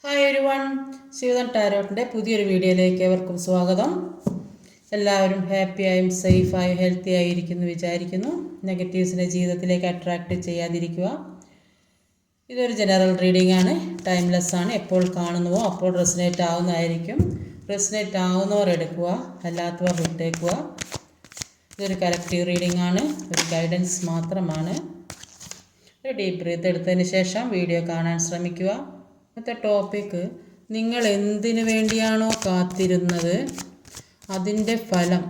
Hi everyone, Shivadan ടാരോട്ടിൻ്റെ പുതിയൊരു വീഡിയോയിലേക്ക് ഏവർക്കും സ്വാഗതം. എല്ലാവരും ഹാപ്പിയായും സേഫായും ഹെൽത്തി ആയിരിക്കുന്നു വിചാരിക്കുന്നു. നെഗറ്റീവ്സിനെ ജീവിതത്തിലേക്ക് അട്രാക്റ്റ് ചെയ്യാതിരിക്കുക. ഇതൊരു ജനറൽ റീഡിംഗ് ആണ്, ടൈംലെസ് ആണ്. എപ്പോൾ കാണുന്നുവോ അപ്പോൾ റെസിനേറ്റ് ആവുന്നതായിരിക്കും. റെസിനേറ്റ് ആവുന്നവർ എടുക്കുക, അല്ലാത്തവർ വിട്ടേക്കുക. ഇതൊരു കളക്റ്റീവ് റീഡിംഗ് ആണ്, ഒരു ഗൈഡൻസ് മാത്രമാണ്. ഒരു ഡീപ്പ് ബ്രീത്ത് എടുത്തതിന് ശേഷം വീഡിയോ കാണാൻ ശ്രമിക്കുക. ഇന്നത്തെ ടോപ്പിക്ക്, നിങ്ങൾ എന്തിനു വേണ്ടിയാണോ കാത്തിരുന്നത് അതിൻ്റെ ഫലം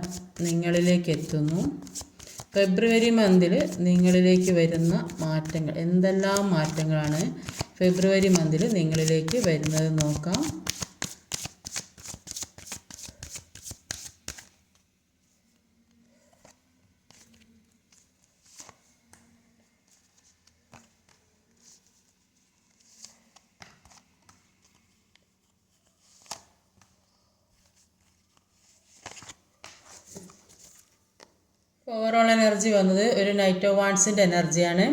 നിങ്ങളിലേക്ക് എത്തുന്നു. ഫെബ്രുവരി മന്തിൽ നിങ്ങളിലേക്ക് വരുന്ന മാറ്റങ്ങൾ, എന്തെല്ലാം മാറ്റങ്ങളാണ് ഫെബ്രുവരി മന്തിൽ നിങ്ങളിലേക്ക് വരുന്നത് നോക്കാം. ഓവറോൾ എനർജി വന്നത് ഒരു നൈറ്റ് ഓഫ് വാൺസിൻ്റെ എനർജിയാണ്.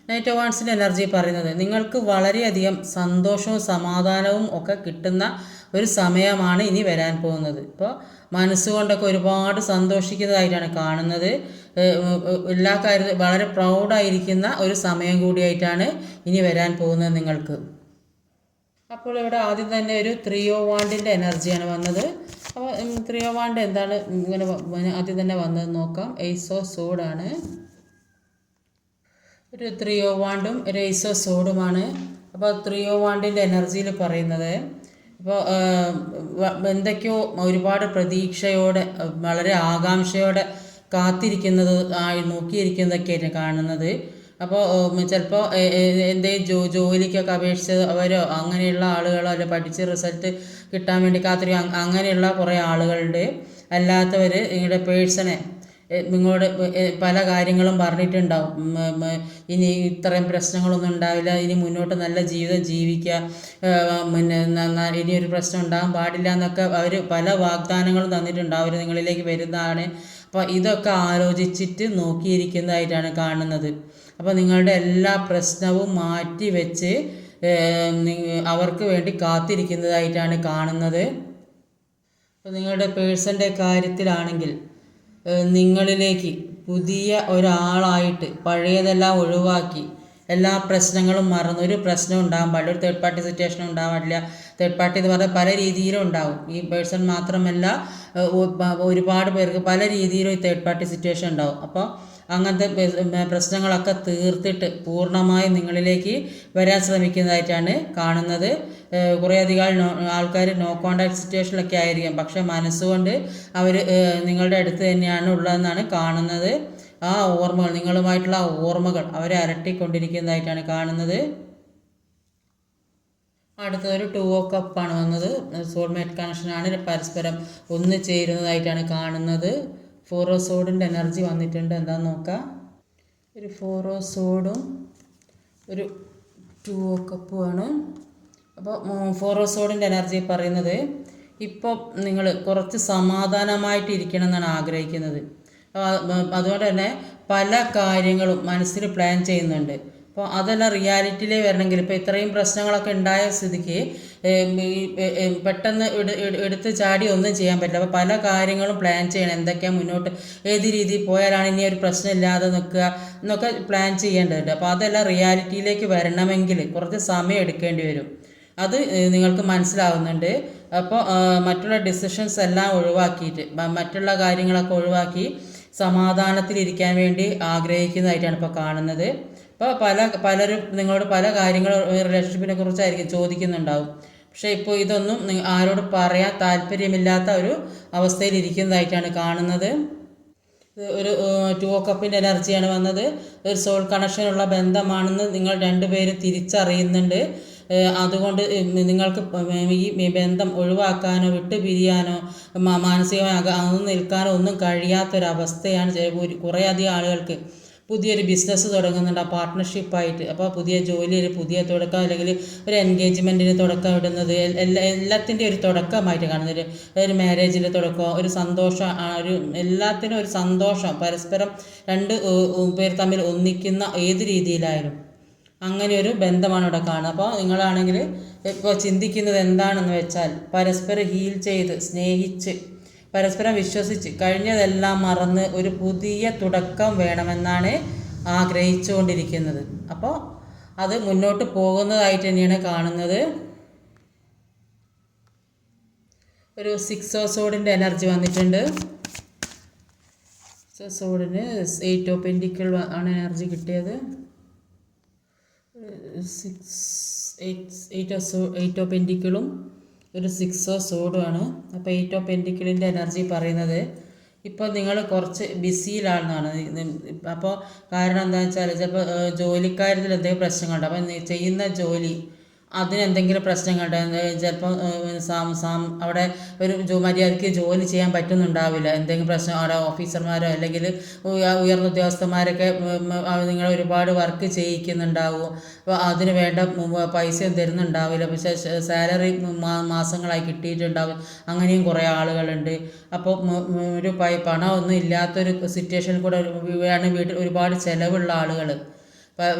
നൈറ്റ് ഓഫ് വാൺസിൻ്റെ എനർജി പറയുന്നത് നിങ്ങൾക്ക് വളരെയധികം സന്തോഷവും സമാധാനവും ഒക്കെ കിട്ടുന്ന ഒരു സമയമാണ് ഇനി വരാൻ പോകുന്നത്. ഇപ്പോൾ മനസ്സുകൊണ്ടൊക്കെ ഒരുപാട് സന്തോഷിക്കുന്നതായിട്ടാണ് കാണുന്നത്. എല്ലാ കാര്യത്തിലും വളരെ പ്രൗഡായിരിക്കുന്ന ഒരു സമയം കൂടിയായിട്ടാണ് ഇനി വരാൻ പോകുന്നത് നിങ്ങൾക്ക്. അപ്പോൾ ഇവിടെ ആദ്യം തന്നെ ഒരു 3 ഓഫ് വാണ്ടിൻ്റെ എനർജിയാണ് വന്നത്. അപ്പോൾ 3 ഓഫ് വാണ്ട് എന്താണ് ഇങ്ങനെ ആദ്യം തന്നെ വന്നത് നോക്കാം. ഏസ് ഓഫ് സോഡാണ്. ഒരു 3 ഓഫ് വാണ്ടും ഒരു ഏസ് ഓഫ് സോഡുമാണ്. അപ്പോൾ 3 ഓഫ് വാണ്ടിൻ്റെ എനർജിയിൽ പറയുന്നത്, ഇപ്പോൾ എന്തൊക്കെയോ ഒരുപാട് പ്രതീക്ഷയോടെ വളരെ ആകാംക്ഷയോടെ കാത്തിരിക്കുന്നത് നോക്കിയിരിക്കുന്നതൊക്കെയാണ് കാണുന്നത്. അപ്പോൾ ചിലപ്പോൾ എന്തെങ്കിലും ജോലിക്കൊക്കെ അപേക്ഷിച്ച് അവരോ അങ്ങനെയുള്ള ആളുകളോ അല്ല പഠിച്ച് റിസൾട്ട് കിട്ടാൻ വേണ്ടി കാത്തിരിക്കും, അങ്ങനെയുള്ള കുറേ ആളുകളുണ്ട്. അല്ലാത്തവർ നിങ്ങളുടെ പേഴ്സണെ നിങ്ങളോട് പല കാര്യങ്ങളും പറഞ്ഞിട്ടുണ്ടാവും. ഇനി ഇത്രയും പ്രശ്നങ്ങളൊന്നും ഉണ്ടാവില്ല, ഇനി മുന്നോട്ട് നല്ല ജീവിതം ജീവിക്കുക, പിന്നെ ഇനിയൊരു പ്രശ്നം ഉണ്ടാകാൻ പാടില്ല എന്നൊക്കെ അവർ പല വാഗ്ദാനങ്ങളും തന്നിട്ടുണ്ടാവും. അവർ നിങ്ങളിലേക്ക് വരുന്നതാണ്. അപ്പോൾ ഇതൊക്കെ ആലോചിച്ചിട്ട് നോക്കിയിരിക്കുന്നതായിട്ടാണ് കാണുന്നത്. അപ്പോൾ നിങ്ങളുടെ എല്ലാ പ്രശ്നവും മാറ്റി വെച്ച് അവർക്ക് വേണ്ടി കാത്തിരിക്കുന്നതായിട്ടാണ് കാണുന്നത്. അപ്പോൾ നിങ്ങളുടെ പേഴ്സൻ്റെ കാര്യത്തിലാണെങ്കിൽ നിങ്ങളിലേക്ക് പുതിയ ഒരാളായിട്ട് പഴയതെല്ലാം ഒഴിവാക്കി എല്ലാ പ്രശ്നങ്ങളും മറന്ന്, ഒരു പ്രശ്നം ഉണ്ടാകാൻ പാടില്ല, ഒരു തേർഡ് പാർട്ടി സിറ്റുവേഷൻ ഉണ്ടാകാൻ പാടില്ല. തേർഡ് പാർട്ടി എന്ന് പറഞ്ഞാൽ പല രീതിയിലും ഉണ്ടാവും. ഈ പേഴ്സൺ മാത്രമല്ല, ഒരുപാട് പേർക്ക് പല രീതിയിലും ഈ തേർഡ് പാർട്ടി സിറ്റുവേഷൻ ഉണ്ടാവും. അപ്പോൾ അങ്ങനത്തെ പ്രശ്നങ്ങളൊക്കെ തീർത്തിട്ട് പൂർണ്ണമായും നിങ്ങളിലേക്ക് വരാൻ ശ്രമിക്കുന്നതായിട്ടാണ് കാണുന്നത്. കുറേയധികം ആൾക്കാർ നോ കോൺടാക്ട് സിറ്റുവേഷനിലൊക്കെ ആയിരിക്കും, പക്ഷേ മനസ്സുകൊണ്ട് അവർ നിങ്ങളുടെ അടുത്ത് തന്നെയാണ് ഉള്ളതെന്നാണ് കാണുന്നത്. ആ ഓർമ്മകൾ, നിങ്ങളുമായിട്ടുള്ള ആ ഓർമ്മകൾ അവരെ അലട്ടിക്കൊണ്ടിരിക്കുന്നതായിട്ടാണ് കാണുന്നത്. അടുത്തതൊരു 2 ഓഫ് കപ്പാണ് വന്നത്. സോൾമേറ്റ് കണക്ഷനാണ്, പരസ്പരം ഒന്ന് ചേരുന്നതായിട്ടാണ് കാണുന്നത്. 4 ഓഫ് സോഡിൻ്റെ എനർജി വന്നിട്ടുണ്ട്, എന്താണെന്ന് നോക്കാം. ഒരു 4 ഓഫ് സോഡും ഒരു 2 ഓഫ് കപ്പുമാണ്. അപ്പോൾ 4 ഓഫ് സോഡിൻ്റെ എനർജി പറയുന്നത്, ഇപ്പോൾ നിങ്ങൾ കുറച്ച് സമാധാനമായിട്ടിരിക്കണം എന്നാണ് ആഗ്രഹിക്കുന്നത്. അതുകൊണ്ട് തന്നെ പല കാര്യങ്ങളും മനസ്സിൽ പ്ലാൻ ചെയ്യുന്നുണ്ട്. അപ്പോൾ അതെല്ലാം റിയാലിറ്റിയിലേ വരണമെങ്കിൽ, ഇപ്പോൾ ഇത്രയും പ്രശ്നങ്ങളൊക്കെ ഉണ്ടായ സ്ഥിതിക്ക് പെട്ടെന്ന് എടുത്ത് ചാടി ഒന്നും ചെയ്യാൻ പറ്റില്ല. അപ്പോൾ പല കാര്യങ്ങളും പ്ലാൻ ചെയ്യണം. എന്തൊക്കെയാണ് മുന്നോട്ട്, ഏത് രീതിയിൽ പോയാലാണ് ഇനി ഒരു പ്രശ്നമില്ലാതെ നിൽക്കുക എന്നൊക്കെ പ്ലാൻ ചെയ്യേണ്ടതുണ്ട്. അപ്പോൾ അതെല്ലാം റിയാലിറ്റിയിലേക്ക് വരണമെങ്കിൽ കുറച്ച് സമയം എടുക്കേണ്ടി വരും. അത് നിങ്ങൾക്ക് മനസ്സിലാവുന്നുണ്ട്. അപ്പോൾ മറ്റുള്ള ഡിസിഷൻസ് എല്ലാം ഒഴിവാക്കിയിട്ട്, മറ്റുള്ള കാര്യങ്ങളൊക്കെ ഒഴിവാക്കി സമാധാനത്തിലിരിക്കാൻ വേണ്ടി ആഗ്രഹിക്കുന്നതായിട്ടാണ് ഇപ്പോൾ കാണുന്നത്. ഇപ്പോൾ പലരും നിങ്ങളോട് പല കാര്യങ്ങളും റിലേഷൻഷിപ്പിനെ കുറിച്ചായിരിക്കും ചോദിക്കുന്നുണ്ടാവും. പക്ഷേ ഇപ്പോൾ ഇതൊന്നും ആരോട് പറയാൻ താല്പര്യമില്ലാത്ത ഒരു അവസ്ഥയിൽ ഇരിക്കുന്നതായിട്ടാണ് കാണുന്നത്. ഒരു 2 ഓഫ് കപ്പിൻ്റെ എനർജിയാണ് വന്നത്. ഒരു സോൾ കണക്ഷനുള്ള ബന്ധമാണെന്ന് നിങ്ങൾ രണ്ടുപേരും തിരിച്ചറിയുന്നുണ്ട്. അതുകൊണ്ട് നിങ്ങൾക്ക് ഈ ബന്ധം ഒഴിവാക്കാനോ വിട്ടുപിരിയാനോ മാനസികമായി അകന്നു നിൽക്കാനോ ഒന്നും കഴിയാത്തൊരവസ്ഥയാണ് കുറേയധികം ആളുകൾക്ക്. പുതിയൊരു ബിസിനസ് തുടങ്ങുന്നുണ്ട് ആ പാർട്ട്ണർഷിപ്പായിട്ട്. അപ്പോൾ പുതിയ ജോലിയിൽ പുതിയ തുടക്കം, അല്ലെങ്കിൽ ഒരു എൻഗേജ്മെൻറ്റിന് തുടക്കം ഇടുന്നത്, എല്ലാത്തിൻ്റെ ഒരു തുടക്കമായിട്ട് കാണുന്നത്. ഒരു മാരേജിൻ്റെ തുടക്കം, ഒരു സന്തോഷം, ഒരു എല്ലാത്തിനും ഒരു സന്തോഷം, പരസ്പരം രണ്ട് പേർ തമ്മിൽ ഒന്നിക്കുന്ന ഏത് രീതിയിലായാലും അങ്ങനെ ഒരു ബന്ധമാണ് ഇവിടെ കാണുന്നത്. അപ്പോൾ നിങ്ങളാണെങ്കിൽ ഇപ്പോൾ ചിന്തിക്കുന്നത് എന്താണെന്ന് വെച്ചാൽ പരസ്പരം ഹീൽ ചെയ്ത് സ്നേഹിച്ച് പരസ്പരം വിശ്വസിച്ച് കഴിഞ്ഞതെല്ലാം മറന്ന് ഒരു പുതിയ തുടക്കം വേണമെന്നാണ് ആഗ്രഹിച്ചുകൊണ്ടിരിക്കുന്നത്. അപ്പോൾ അത് മുന്നോട്ട് പോകുന്നതായിട്ട് തന്നെയാണ് കാണുന്നത്. ഒരു 6 ഓഫ് സോഡിൻ്റെ എനർജി വന്നിട്ടുണ്ട്. സോഡിന് 8 ഓഫ് പെൻറ്റിക്കിൾ ആണ് എനർജി കിട്ടിയത്. 8 ഓഫ് പെൻറ്റിക്കിളും ഒരു 6 ഓഫ് സോഡുമാണ്. അപ്പോൾ 8 ഓഫ് പെൻറ്റിക്കിളിൻ്റെ എനർജി പറയുന്നത് ഇപ്പോൾ നിങ്ങൾ കുറച്ച് ബിസിയിലാണെന്നാണ്. അപ്പോൾ കാരണം എന്താണെന്ന് വെച്ചാൽ ചിലപ്പോൾ ജോലിക്കാര്യത്തിൽ എന്തെങ്കിലും പ്രശ്നങ്ങളുണ്ട്. അപ്പം ചെയ്യുന്ന ജോലി അതിനെന്തെങ്കിലും പ്രശ്നങ്ങളുണ്ട്. ചിലപ്പോൾ അവിടെ ഒരു മര്യാദയ്ക്ക് ജോലി ചെയ്യാൻ പറ്റുന്നുണ്ടാവില്ല. എന്തെങ്കിലും പ്രശ്നം അവിടെ ഓഫീസർമാരോ അല്ലെങ്കിൽ ഉയർന്ന ഉദ്യോഗസ്ഥന്മാരൊക്കെ നിങ്ങൾ ഒരുപാട് വർക്ക് ചെയ്യിക്കുന്നുണ്ടാവും. അപ്പോൾ അതിന് വേണ്ട പൈസയും തരുന്നുണ്ടാവില്ല. പക്ഷേ സാലറി മാസങ്ങളായി കിട്ടിയിട്ടുണ്ടാവും. അങ്ങനെയും കുറേ ആളുകളുണ്ട്. അപ്പോൾ ഒരു പണമൊന്നും ഇല്ലാത്തൊരു സിറ്റുവേഷനിൽ കൂടെ വീട്ടിൽ ഒരുപാട് ചിലവുള്ള ആളുകൾ.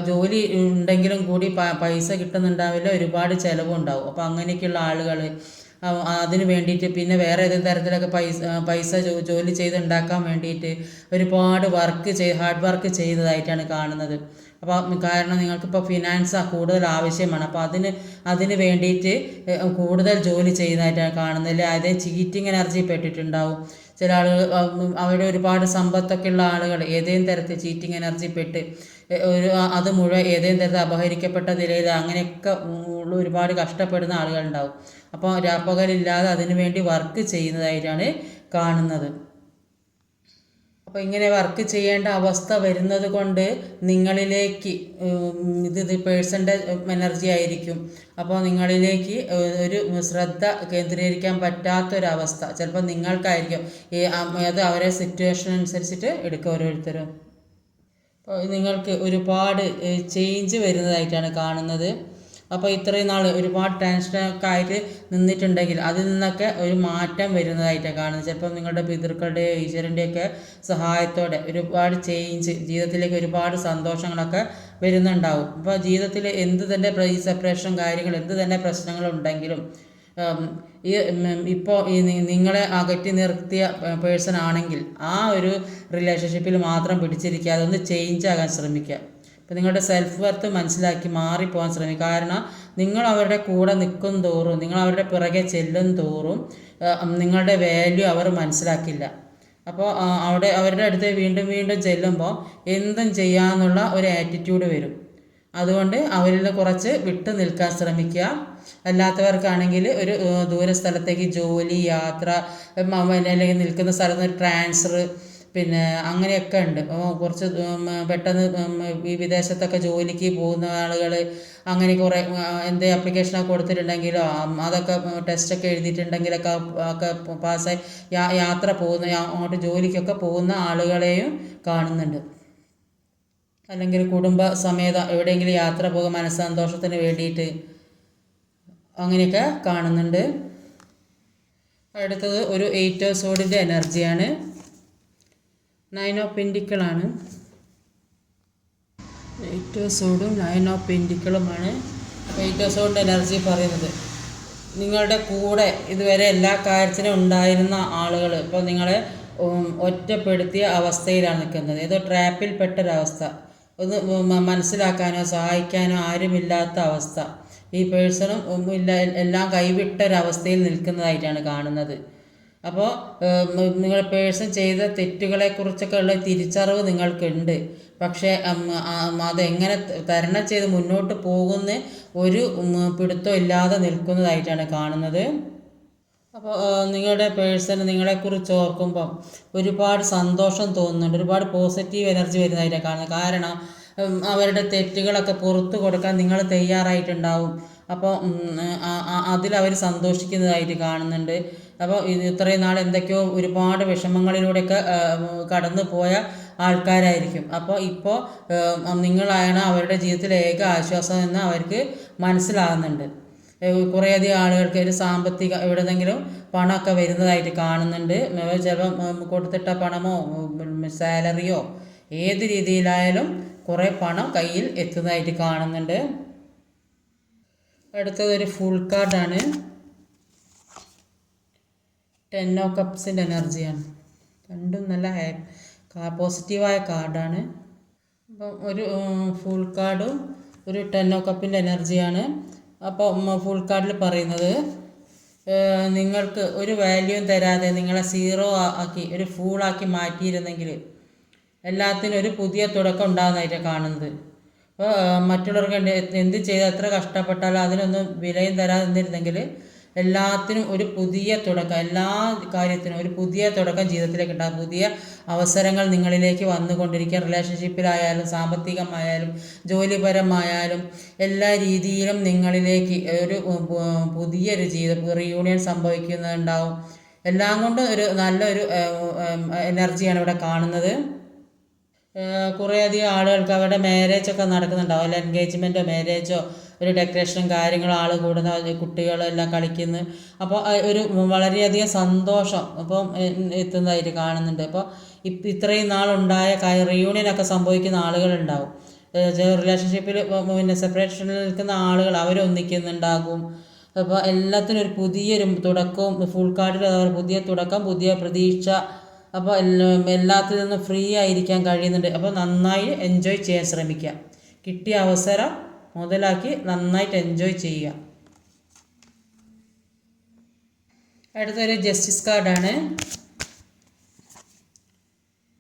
ജോലി ഉണ്ടെങ്കിലും കൂടി പൈസ കിട്ടുന്നുണ്ടാവില്ല, ഒരുപാട് ചിലവുണ്ടാവും. അപ്പോൾ അങ്ങനെയൊക്കെയുള്ള ആളുകൾ അതിന് വേണ്ടിയിട്ട് പിന്നെ വേറെ ഏതെങ്കിലും തരത്തിലൊക്കെ പൈസ ജോലി ചെയ്തുണ്ടാക്കാൻ വേണ്ടിയിട്ട് ഒരുപാട് ഹാർഡ് വർക്ക് ചെയ്തതായിട്ടാണ് കാണുന്നത്. അപ്പോൾ കാരണം നിങ്ങൾക്കിപ്പോൾ ഫിനാൻസ് കൂടുതൽ ആവശ്യമാണ്. അപ്പോൾ അതിന് വേണ്ടിയിട്ട് കൂടുതൽ ജോലി ചെയ്യുന്നതായിട്ടാണ് കാണുന്നത്. അതേ ചീറ്റിംഗ് എനർജി പെട്ടിട്ടുണ്ടാവും. ചില ആളുകൾ അവിടെ ഒരുപാട് സമ്പത്തൊക്കെ ഉള്ള ആളുകൾ ഏതെങ്കിലും തരത്തിൽ ചീറ്റിംഗ് എനർജി പെട്ട് അത് മുഴുവൻ ഏതെങ്കിലും തരത്തിൽ അപഹരിക്കപ്പെട്ട നിലയിൽ അങ്ങനെയൊക്കെ ഒരുപാട് കഷ്ടപ്പെടുന്ന ആളുകളുണ്ടാവും. അപ്പോൾ രാപ്പകലില്ലാതെ അതിനു വേണ്ടി വർക്ക് ചെയ്യുന്നതായിട്ടാണ് കാണുന്നത്. അപ്പോൾ ഇങ്ങനെ വർക്ക് ചെയ്യേണ്ട അവസ്ഥ വരുന്നത് കൊണ്ട് നിങ്ങളിലേക്ക് ഇത് പേഴ്സൻ്റെ എനർജി ആയിരിക്കും. അപ്പോൾ നിങ്ങളിലേക്ക് ഒരു ശ്രദ്ധ കേന്ദ്രീകരിക്കാൻ പറ്റാത്തൊരവസ്ഥ ചിലപ്പോൾ നിങ്ങൾക്കായിരിക്കും. അത് അവരെ സിറ്റുവേഷൻ അനുസരിച്ചിട്ട് എടുക്കുക ഓരോരുത്തരും. അപ്പോൾ നിങ്ങൾക്ക് ഒരുപാട് ചേഞ്ച് വരുന്നതായിട്ടാണ് കാണുന്നത്. അപ്പോൾ ഇത്രയും നാൾ ഒരുപാട് ടെൻഷനൊക്കെ ആയിട്ട് നിന്നിട്ടുണ്ടെങ്കിൽ അതിൽ നിന്നൊക്കെ ഒരു മാറ്റം വരുന്നതായിട്ടാണ് കാണുന്നത്. ചിലപ്പോൾ നിങ്ങളുടെ പിതൃക്കളുടെയോ ഈശ്വരൻ്റെയൊക്കെ സഹായത്തോടെ ഒരുപാട് ചേഞ്ച് ജീവിതത്തിലേക്ക് ഒരുപാട് സന്തോഷങ്ങളൊക്കെ വരുന്നുണ്ടാവും. അപ്പോൾ ജീവിതത്തിൽ എന്ത് തന്നെ സെപ്പറേഷൻ കാര്യങ്ങൾ എന്ത് തന്നെ പ്രശ്നങ്ങളുണ്ടെങ്കിലും ഇപ്പോൾ നിങ്ങളെ അകറ്റി നിർത്തിയ പേഴ്സൺ ആണെങ്കിൽ ആ ഒരു റിലേഷൻഷിപ്പിൽ മാത്രം പിടിച്ചിരിക്കുക, അതൊന്ന് ചേഞ്ച് ആകാൻ ശ്രമിക്കുക. അപ്പോൾ നിങ്ങളുടെ സെൽഫ് വർത്ത് മനസ്സിലാക്കി മാറിപ്പോകാൻ ശ്രമിക്കുക. കാരണം നിങ്ങൾ അവരുടെ കൂടെ നിൽക്കും തോറും നിങ്ങൾ അവരുടെ പിറകെ ചെല്ലും തോറും നിങ്ങളുടെ വാല്യൂ അവർ മനസ്സിലാക്കില്ല. അപ്പോൾ അവരുടെ അടുത്ത് വീണ്ടും വീണ്ടും ചെല്ലുമ്പോൾ എന്തും ചെയ്യാമെന്നുള്ള ഒരു ആറ്റിറ്റ്യൂഡ് വരും. അതുകൊണ്ട് അവരിൽ നിന്ന് കുറച്ച് വിട്ടു നിൽക്കാൻ ശ്രമിക്കുക. അല്ലാത്തവർക്കാണെങ്കിൽ ഒരു ദൂരസ്ഥലത്തേക്ക് ജോലി, യാത്ര, അല്ലെങ്കിൽ നിൽക്കുന്ന സ്ഥലത്ത് നിന്ന് ഒരു ട്രാൻസ്ഫർ പിന്നെ അങ്ങനെയൊക്കെ ഉണ്ട്. കുറച്ച് പെട്ടെന്ന് ഈ വിദേശത്തൊക്കെ ജോലിക്ക് പോകുന്ന ആളുകൾ അങ്ങനെ കുറേ എന്ത് ആപ്ലിക്കേഷനൊക്കെ കൊടുത്തിട്ടുണ്ടെങ്കിലോ അതൊക്കെ ടെസ്റ്റൊക്കെ എഴുതിയിട്ടുണ്ടെങ്കിലൊക്കെ ഒക്കെ പാസ്സായി യാത്ര പോകുന്ന അങ്ങോട്ട് ജോലിക്കൊക്കെ പോകുന്ന ആളുകളെയും കാണുന്നുണ്ട്. അല്ലെങ്കിൽ കുടുംബ സമേതം എവിടെയെങ്കിലും യാത്ര പോകുക മനസ്സന്തോഷത്തിന് വേണ്ടിയിട്ട് അങ്ങനെയൊക്കെ കാണുന്നുണ്ട്. അടുത്തത് ഒരു 8 ഓഫ് സോഡിൻ്റെ എനർജിയാണ്. 9 ഓഫ് പെൻറ്റിക്കിളാണ്. 8 ഓഫ് സോഡും 9 ഓഫ് പെൻറ്റിക്കിളുമാണ്. 8 ഓഫ് സോഡിൻ്റെ എനർജി പറയുന്നത് നിങ്ങളുടെ കൂടെ ഇതുവരെ എല്ലാ കാര്യത്തിനും ഉണ്ടായിരുന്ന ആളുകൾ ഇപ്പോൾ നിങ്ങളെ ഒറ്റപ്പെടുത്തിയ അവസ്ഥയിലാണ് നിൽക്കുന്നത്. ഏതോ ട്രാപ്പിൽ പെട്ടൊരവസ്ഥ, ഒന്ന് മനസ്സിലാക്കാനോ സഹായിക്കാനോ ആരുമില്ലാത്ത അവസ്ഥ. ഈ പേഴ്സണും എല്ലാം കൈവിട്ടൊരവസ്ഥയിൽ നിൽക്കുന്നതായിട്ടാണ് കാണുന്നത്. അപ്പോൾ നിങ്ങൾ പേഴ്സൺ ചെയ്ത തെറ്റുകളെക്കുറിച്ചൊക്കെ ഉള്ള തിരിച്ചറിവ് നിങ്ങൾക്കുണ്ട്. പക്ഷേ അതെങ്ങനെ തരണം ചെയ്ത് മുന്നോട്ട് പോകുന്ന ഒരു പിടുത്തം ഇല്ലാതെ നിൽക്കുന്നതായിട്ടാണ് കാണുന്നത്. അപ്പോൾ നിങ്ങളുടെ പേഴ്സൺ നിങ്ങളെക്കുറിച്ച് ഓർക്കുമ്പം ഒരുപാട് സന്തോഷം തോന്നുന്നുണ്ട്, ഒരുപാട് പോസിറ്റീവ് എനർജി വരുന്നതായിട്ടാണ് കാണുന്നത്. കാരണം അവരുടെ തെറ്റുകളൊക്കെ പുറത്തു കൊടുക്കാൻ നിങ്ങൾ തയ്യാറായിട്ടുണ്ടാവും. അപ്പോൾ അതിലവർ സന്തോഷിക്കുന്നതായിട്ട് കാണുന്നുണ്ട്. അപ്പോൾ ഇത്രയും നാൾ എന്തൊക്കെയോ ഒരുപാട് വിഷമങ്ങളിലൂടെയൊക്കെ കടന്നു പോയ ആൾക്കാരായിരിക്കും. അപ്പോൾ ഇപ്പോൾ നിങ്ങളാണ് അവരുടെ ജീവിതത്തിലെ ഏക ആശ്വാസം എന്ന് അവർക്ക് മനസ്സിലാകുന്നുണ്ട്. കുറേയധികം ആളുകൾക്ക് ഒരു സാമ്പത്തിക എവിടെന്നെങ്കിലും പണമൊക്കെ വരുന്നതായിട്ട് കാണുന്നുണ്ട്. ചിലപ്പം കൊടുത്തിട്ട പണമോ സാലറിയോ ഏത് രീതിയിലായാലും കുറേ പണം കയ്യിൽ എത്തുന്നതായിട്ട് കാണുന്നുണ്ട്. അടുത്തതൊരു ഫുൾ കാർഡാണ്. 10 ഓഫ് കപ്സിൻ്റെ എനർജിയാണ്. രണ്ടും നല്ല പോസിറ്റീവായ കാർഡാണ്. അപ്പം ഒരു ഫുൾ കാർഡും ഒരു 10 ഓഫ് കപ്പിൻ്റെ എനർജിയാണ്. അപ്പോൾ ഫുൾ കാർഡിൽ പറയുന്നത് നിങ്ങൾക്ക് ഒരു വാല്യൂവും തരാതെ നിങ്ങളെ സീറോ ആക്കി ഒരു ഫൂളാക്കി മാറ്റിയിരുന്നെങ്കിൽ എല്ലാത്തിനും ഒരു പുതിയ തുടക്കം ഉണ്ടാകുന്നതായിട്ടാണ് കാണുന്നത്. അപ്പോൾ മറ്റുള്ളവർക്ക് എന്ത് ചെയ്താൽ എത്ര കഷ്ടപ്പെട്ടാലും അതിനൊന്നും വിലയും തരാതെ നിന്നിരുന്നെങ്കിൽ എല്ലാത്തിനും ഒരു പുതിയ തുടക്കം, എല്ലാ കാര്യത്തിനും ഒരു പുതിയ തുടക്കം ജീവിതത്തിലേക്ക് ഉണ്ടാകും. പുതിയ അവസരങ്ങൾ നിങ്ങളിലേക്ക് വന്നുകൊണ്ടിരിക്കുക. റിലേഷൻഷിപ്പിലായാലും സാമ്പത്തികമായാലും ജോലിപരമായാലും എല്ലാ രീതിയിലും നിങ്ങളിലേക്ക് ഒരു പുതിയൊരു ജീവിതം റീയൂണിയൻ സംഭവിക്കുന്നുണ്ടാവും. എല്ലാം കൊണ്ടും ഒരു നല്ലൊരു എനർജിയാണ് ഇവിടെ കാണുന്നത്. കുറേയധികം ആളുകൾക്ക് അവരുടെ മാരേജൊക്കെ നടക്കുന്നുണ്ടാവും. അല്ല എൻഗേജ്മെൻറ്റോ മാരേജോ ഒരു ഡെക്കറേഷനും കാര്യങ്ങളും ആൾ കൂടുന്ന കുട്ടികളെല്ലാം കളിക്കുന്നു. അപ്പോൾ ഒരു വളരെയധികം സന്തോഷം അപ്പം എത്തുന്നതായിട്ട് കാണുന്നുണ്ട്. അപ്പോൾ ഇത്രയും നാളുണ്ടായ റീയൂണിയനൊക്കെ സംഭവിക്കുന്ന ആളുകളുണ്ടാവും. റിലേഷൻഷിപ്പിൽ പിന്നെ സെപ്പറേഷനിൽ നിൽക്കുന്ന ആളുകൾ അവരൊന്നിക്കുന്നുണ്ടാകും. അപ്പോൾ എല്ലാത്തിനും ഒരു പുതിയൊരു തുടക്കവും ഫുൾ കാർഡിൽ പുതിയ തുടക്കം, പുതിയ പ്രതീക്ഷ. അപ്പോൾ എല്ലാത്തിൽ നിന്നും ഫ്രീ ആയിരിക്കാൻ കഴിയുന്നുണ്ട്. അപ്പോൾ നന്നായി എൻജോയ് ചെയ്യാൻ ശ്രമിക്കുക. കിട്ടിയ അവസരം മുതലാക്കി നന്നായിട്ട് എൻജോയ് ചെയ്യുക. അടുത്തൊരു ജസ്റ്റിസ് കാർഡാണ്.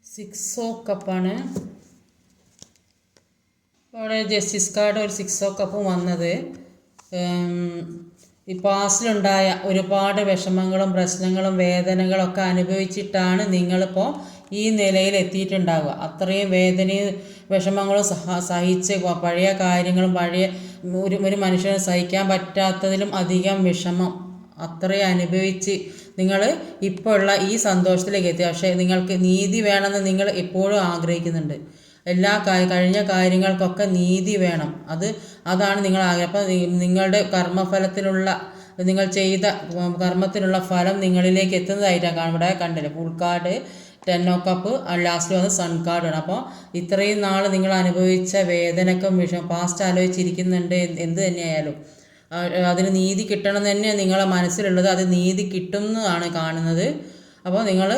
6 ഓഫ് കപ്പാണ്. അവിടെ ജസ്റ്റിസ് കാർഡ് ഒരു 6 ഓഫ് കപ്പും വന്നത് ഈ പാസ്റ്റിലുണ്ടായ ഒരുപാട് വിഷമങ്ങളും പ്രശ്നങ്ങളും വേദനകളൊക്കെ അനുഭവിച്ചിട്ടാണ് നിങ്ങളിപ്പോൾ ഈ നിലയിൽ എത്തിയിട്ടുണ്ടാവുക. അത്രയും വേദനയും വിഷമങ്ങളും സഹിച്ച് പഴയ കാര്യങ്ങളും പഴയ ഒരു മനുഷ്യന് സഹിക്കാൻ പറ്റാത്തതിലും അധികം വിഷമം അത്രയും അനുഭവിച്ച് നിങ്ങൾ ഇപ്പോൾ ഉള്ള ഈ സന്തോഷത്തിലേക്ക് എത്തി. പക്ഷേ നിങ്ങൾക്ക് നീതി വേണമെന്ന് നിങ്ങൾ എപ്പോഴും ആഗ്രഹിക്കുന്നുണ്ട്. കഴിഞ്ഞ കാര്യങ്ങൾക്കൊക്കെ നീതി വേണം. അതാണ് നിങ്ങൾ ആഗ്രഹം. അപ്പോൾ നിങ്ങളുടെ കർമ്മഫലത്തിലുള്ള നിങ്ങൾ ചെയ്ത കർമ്മത്തിനുള്ള ഫലം നിങ്ങളിലേക്ക് എത്തുന്നതായിട്ടാണ് ഇവിടെ കണ്ടില്ല. Full card, 10 of cup, last വന്ന് സൺ കാർഡാണ്. അപ്പോൾ ഇത്രയും നാൾ നിങ്ങൾ അനുഭവിച്ച വേദനക്കും പാസ്റ്റ് ആലോചിച്ചിരിക്കുന്നുണ്ട്. എന്ത് തന്നെയായാലും അതിന് നീതി കിട്ടണം എന്ന് തന്നെയാണ് നിങ്ങളെ മനസ്സിലുള്ളത്. അത് നീതി കിട്ടുന്നതാണ് കാണുന്നത്. അപ്പോൾ നിങ്ങൾ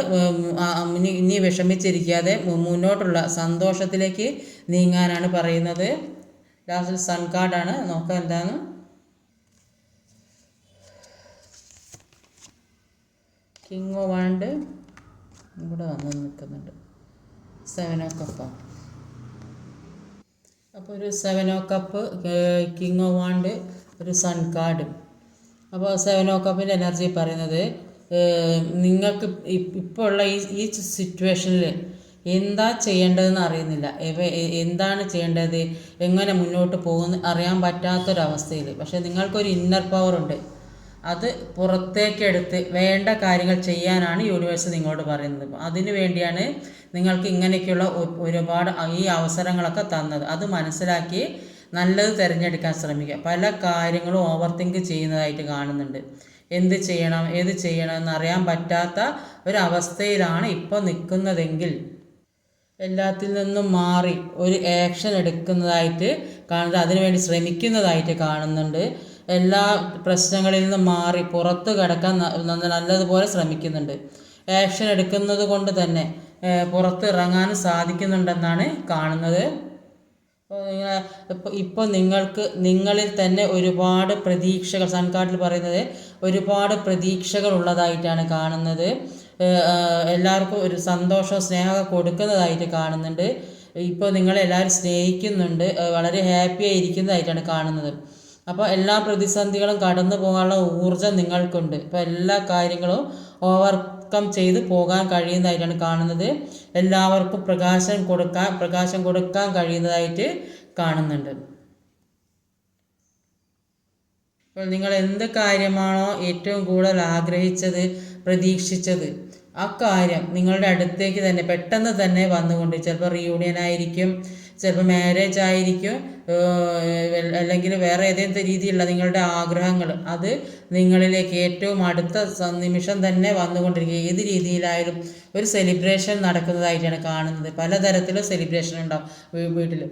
ഇനി വിഷമിച്ചിരിക്കാതെ മുന്നോട്ടുള്ള സന്തോഷത്തിലേക്ക് നീങ്ങാനാണ് പറയുന്നത്. ലാസ്റ്റ് സൺ കാർഡാണ്. നോക്കാം എന്താണ്. കിങ് ഓഫ് വാണ്ട് ഇവിടെ വന്ന് നിൽക്കുന്നുണ്ട്. 7 ഓഫ് കപ്പാണ്. അപ്പോൾ ഒരു 7 of cup, king of wand, ഒരു സൺ കാർഡ്. അപ്പോൾ 7 ഓഫ് കപ്പിൻ്റെ എനർജി പറയുന്നത് നിങ്ങൾക്ക് ഇപ്പോൾ ഉള്ള ഈ സിറ്റുവേഷനിൽ എന്താ ചെയ്യേണ്ടതെന്ന് അറിയുന്നില്ല. എന്താണ് ചെയ്യേണ്ടത്, എങ്ങനെ മുന്നോട്ട് പോകുമെന്ന് അറിയാൻ പറ്റാത്തൊരവസ്ഥയിൽ പക്ഷേ നിങ്ങൾക്കൊരു ഇന്നർ പവറുണ്ട്. അത് പുറത്തേക്കെടുത്ത് വേണ്ട കാര്യങ്ങൾ ചെയ്യാനാണ് യൂണിവേഴ്സ് നിങ്ങളോട് പറയുന്നത്. അതിനു വേണ്ടിയാണ് നിങ്ങൾക്ക് ഇങ്ങനെയൊക്കെയുള്ള ഒരുപാട് ഈ അവസരങ്ങളൊക്കെ തന്നത്. അത് മനസ്സിലാക്കി നല്ലത് തിരഞ്ഞെടുക്കാൻ ശ്രമിക്കുക. പല കാര്യങ്ങളും ഓവർ തിങ്ക് ചെയ്യുന്നതായിട്ട് കാണുന്നുണ്ട്. എന്ത് ചെയ്യണം ഏത് ചെയ്യണം എന്നറിയാൻ പറ്റാത്ത ഒരവസ്ഥയിലാണ് ഇപ്പോൾ നിൽക്കുന്നതെങ്കിൽ എല്ലാത്തിൽ നിന്നും മാറി ഒരു ആക്ഷൻ എടുക്കുന്നതായിട്ട് കാണുന്നത്, അതിനുവേണ്ടി ശ്രമിക്കുന്നതായിട്ട് കാണുന്നുണ്ട്. എല്ലാ പ്രശ്നങ്ങളിൽ നിന്നും മാറി പുറത്ത് കിടക്കാൻ നല്ലതുപോലെ ശ്രമിക്കുന്നുണ്ട്. ആക്ഷൻ എടുക്കുന്നത് കൊണ്ട് തന്നെ പുറത്ത് ഇറങ്ങാനും സാധിക്കുന്നുണ്ടെന്നാണ് കാണുന്നത്. ഇപ്പോൾ നിങ്ങൾക്ക് നിങ്ങളിൽ തന്നെ ഒരുപാട് പ്രതീക്ഷകൾ, സൺ കാർഡിൽ പറയുന്നത് ഒരുപാട് പ്രതീക്ഷകൾ ഉള്ളതായിട്ടാണ് കാണുന്നത്. എല്ലാവർക്കും ഒരു സന്തോഷവും സ്നേഹമൊക്കെ കൊടുക്കുന്നതായിട്ട് കാണുന്നുണ്ട്. ഇപ്പോൾ നിങ്ങളെല്ലാവരും സ്നേഹിക്കുന്നുണ്ട്, വളരെ ഹാപ്പി ആയിരിക്കുന്നതായിട്ടാണ് കാണുന്നത്. അപ്പോൾ എല്ലാ പ്രതിസന്ധികളും കടന്നു പോകാനുള്ള ഊർജ്ജം നിങ്ങൾക്കുണ്ട്. ഇപ്പോൾ എല്ലാ കാര്യങ്ങളും ഓവർകം ചെയ്ത് പോകാൻ കഴിയുന്നതായിട്ടാണ് കാണുന്നത്. എല്ലാവർക്കും പ്രകാശം കൊടുക്കാൻ കഴിയുന്നതായിട്ട് കാണുന്നുണ്ട്. അപ്പോൾ നിങ്ങൾ എന്ത് കാര്യമാണോ ഏറ്റവും കൂടുതൽ ആഗ്രഹിച്ചത്, പ്രതീക്ഷിച്ചത്, ആ കാര്യം നിങ്ങളുടെ അടുത്തേക്ക് തന്നെ പെട്ടെന്ന് തന്നെ വന്നുകൊണ്ട് ചിലപ്പോൾ റീയൂണിയൻ ആയിരിക്കും, ചിലപ്പോൾ മാരേജ് ആയിരിക്കും, അല്ലെങ്കിൽ വേറെ ഏതെങ്കിലും രീതിയിലുള്ള നിങ്ങളുടെ ആഗ്രഹങ്ങൾ അത് നിങ്ങളിലേക്ക് ഏറ്റവും അടുത്ത നിമിഷം തന്നെ വന്നുകൊണ്ടിരിക്കുക. ഏത് രീതിയിലായാലും ഒരു സെലിബ്രേഷൻ നടക്കുന്നതായിട്ടാണ് കാണുന്നത്. പലതരത്തിലും സെലിബ്രേഷൻ ഉണ്ടാവും വീട്ടിൽ.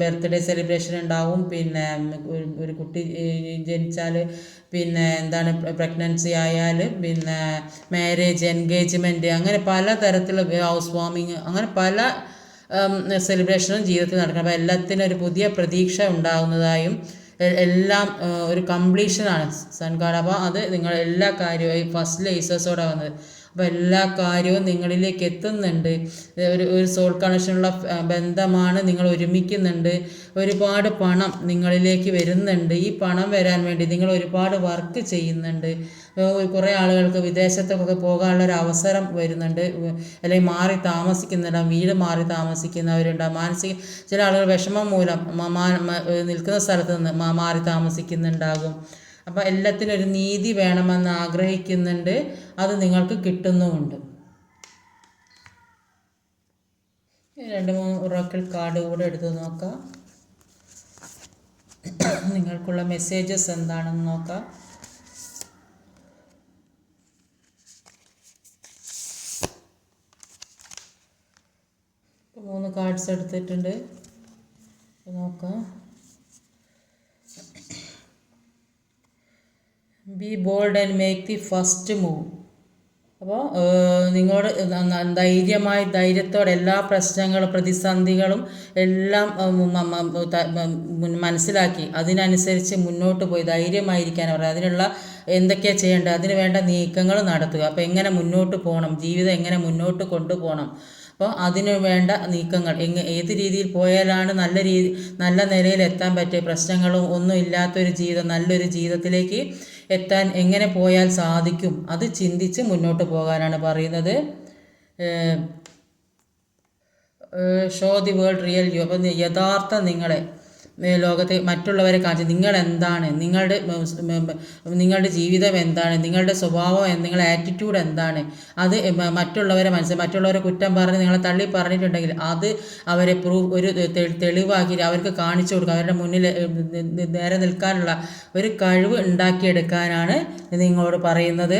ബർത്ത്ഡേ സെലിബ്രേഷൻ ഉണ്ടാവും, പിന്നെ ഒരു കുട്ടി ജനിച്ചാൽ, പിന്നെ എന്താണ് പ്രഗ്നൻസി ആയാൽ, പിന്നെ മാരേജ്, എൻഗേജ്മെൻറ്റ്, അങ്ങനെ പലതരത്തിലുള്ള ഹൗസ് വാമിങ്, അങ്ങനെ പല സെലിബ്രേഷനും ജീവിതത്തിൽ നടക്കണം. അപ്പോൾ എല്ലാത്തിനും ഒരു പുതിയ പ്രതീക്ഷ ഉണ്ടാകുന്നതായും എല്ലാം ഒരു കംപ്ലീഷനാണ് സൺ കാർഡ്. അപ്പോൾ അത് നിങ്ങൾ എല്ലാ കാര്യവും ഫസ്റ്റ് ലേസേഴ്സോടെ വന്നത്. അപ്പോൾ എല്ലാ കാര്യവും നിങ്ങളിലേക്ക് എത്തുന്നുണ്ട്. ഒരു സോൾ കണക്ഷനുള്ള ബന്ധമാണ്, നിങ്ങൾ ഒരുമിക്കുന്നുണ്ട്. ഒരുപാട് പണം നിങ്ങളിലേക്ക് വരുന്നുണ്ട്. ഈ പണം വരാൻ വേണ്ടി നിങ്ങൾ ഒരുപാട് വർക്ക് ചെയ്യുന്നുണ്ട്. കുറേ ആളുകൾക്ക് വിദേശത്തൊക്കെ പോകാനുള്ളൊരു അവസരം വരുന്നുണ്ട്, അല്ലെങ്കിൽ മാറി താമസിക്കുന്നുണ്ടാവും, വീട് മാറി താമസിക്കുന്നവരുണ്ടാവും. ചില ആളുകൾ വിഷമം മൂലം നിൽക്കുന്ന സ്ഥലത്ത് നിന്ന് മാറി താമസിക്കുന്നുണ്ടാകും. അപ്പോൾ എല്ലാത്തിനും ഒരു നീതി വേണമെന്ന് ആഗ്രഹിക്കുന്നുണ്ട്, അത് നിങ്ങൾക്ക് കിട്ടുന്നുമുണ്ട്. 2-3 ഒറാക്കിൾ കാർഡ് കൂടെ എടുത്ത് നോക്കാം. നിങ്ങൾക്കുള്ള മെസ്സേജസ് എന്താണെന്ന് നോക്കാം. ഇപ്പോൾ 3 കാർഡ്സ് എടുത്തിട്ടുണ്ട്, നോക്കാം. Be bold and make the first move. അപ്പോൾ നിങ്ങളോട് ധൈര്യത്തോടെ എല്ലാ പ്രശ്നങ്ങളും പ്രതിസന്ധികളും എല്ലാം മനസ്സിലാക്കി അതിനനുസരിച്ച് മുന്നോട്ട് പോയി ധൈര്യമായിരിക്കാനാണ് പറയുക. അതിനുള്ള എന്തൊക്കെയാണ് ചെയ്യേണ്ടത്, അതിന് വേണ്ട നീക്കങ്ങൾ നടത്തുക. അപ്പോൾ എങ്ങനെ മുന്നോട്ട് പോകണം, ജീവിതം എങ്ങനെ മുന്നോട്ട് കൊണ്ടുപോകണം, അപ്പോൾ അതിന് വേണ്ട നീക്കങ്ങൾ ഏത് രീതിയിൽ പോയാലാണ് നല്ല നിലയിൽ എത്താൻ പറ്റുക, പ്രശ്നങ്ങളും ഒന്നും ഇല്ലാത്തൊരു ജീവിതം, നല്ലൊരു ജീവിതത്തിലേക്ക് എത്താൻ എങ്ങനെ പോയാൽ സാധിക്കും, അത് ചിന്തിച്ച് മുന്നോട്ട് പോകാനാണ് പറയുന്നത്. Show the world real U. അപ്പോൾ യഥാർത്ഥ നിങ്ങളെ ലോകത്തെ മറ്റുള്ളവരെ കാണിച്ച് നിങ്ങളെന്താണ്, നിങ്ങളുടെ ജീവിതം എന്താണ്, നിങ്ങളുടെ സ്വഭാവം, നിങ്ങളുടെ ആറ്റിറ്റ്യൂഡ് എന്താണ്, അത് മറ്റുള്ളവരെ കുറ്റം പറഞ്ഞ് നിങ്ങളെ തള്ളി പറഞ്ഞിട്ടുണ്ടെങ്കിൽ അത് അവരെ ഒരു തെളിവാക്കി അവർക്ക് കാണിച്ചു കൊടുക്കുക. അവരുടെ മുന്നിൽ നേരെ നിൽക്കാനുള്ള ഒരു കഴിവ് ഉണ്ടാക്കിയെടുക്കാനാണ് നിങ്ങളോട് പറയുന്നത്.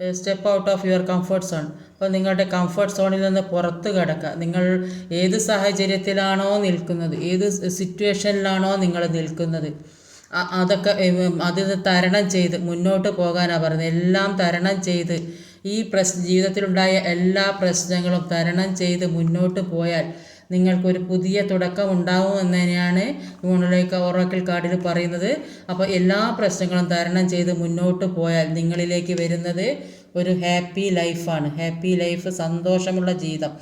Step out of your comfort zone. അപ്പോൾ നിങ്ങളുടെ കംഫർട്ട് സോണിൽ നിന്ന് പുറത്ത് കിടക്കുക. നിങ്ങൾ ഏത് സാഹചര്യത്തിലാണോ നിൽക്കുന്നത്, ഏത് സിറ്റുവേഷനിലാണോ നിങ്ങൾ നിൽക്കുന്നത്, അതൊക്കെ അതിൽ തരണം ചെയ്ത് മുന്നോട്ട് പോകാനാണ് പറയുന്നത്. എല്ലാം തരണം ചെയ്ത് ഈ ജീവിതത്തിലുണ്ടായ എല്ലാ പ്രശ്നങ്ങളും തരണം ചെയ്ത് മുന്നോട്ട് പോയാൽ നിങ്ങൾക്കൊരു പുതിയ തുടക്കം ഉണ്ടാവും എന്ന് തന്നെയാണ് ഒറാക്കിൾ കാർഡിൽ പറയുന്നത്. അപ്പോൾ എല്ലാ പ്രശ്നങ്ങളും തരണം ചെയ്ത് മുന്നോട്ട് പോയാൽ നിങ്ങളിലേക്ക് വരുന്നത് ഒരു ഹാപ്പി ലൈഫാണ്. ഹാപ്പി ലൈഫ്, സന്തോഷമുള്ള ജീവിതം.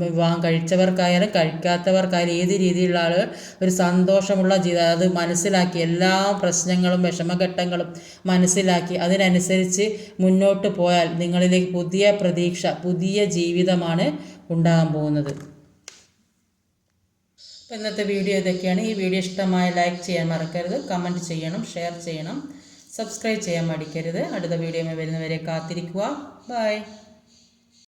വിവാഹം കഴിച്ചവർക്കായാലും കഴിക്കാത്തവർക്കായാലും ഏത് രീതിയിലുള്ള ആളുകൾ ഒരു സന്തോഷമുള്ള ജീവിതം അത് മനസ്സിലാക്കി, എല്ലാ പ്രശ്നങ്ങളും വിഷമഘട്ടങ്ങളും മനസ്സിലാക്കി അതിനനുസരിച്ച് മുന്നോട്ട് പോയാൽ നിങ്ങളിലേക്ക് പുതിയ പ്രതീക്ഷ, പുതിയ ജീവിതമാണ് ഉണ്ടാകാൻ പോകുന്നത്. അപ്പോൾ ഇന്നത്തെ വീഡിയോ ഇതൊക്കെയാണ്. ഈ വീഡിയോ ഇഷ്ടമായ ലൈക്ക് ചെയ്യാൻ മറക്കരുത്, കമൻറ്റ് ചെയ്യണം, ഷെയർ ചെയ്യണം, സബ്സ്ക്രൈബ് ചെയ്യാൻ മടിക്കരുത്. അടുത്ത വീഡിയോയിൽ വരുന്നവരെ കാത്തിരിക്കുക. ബൈ.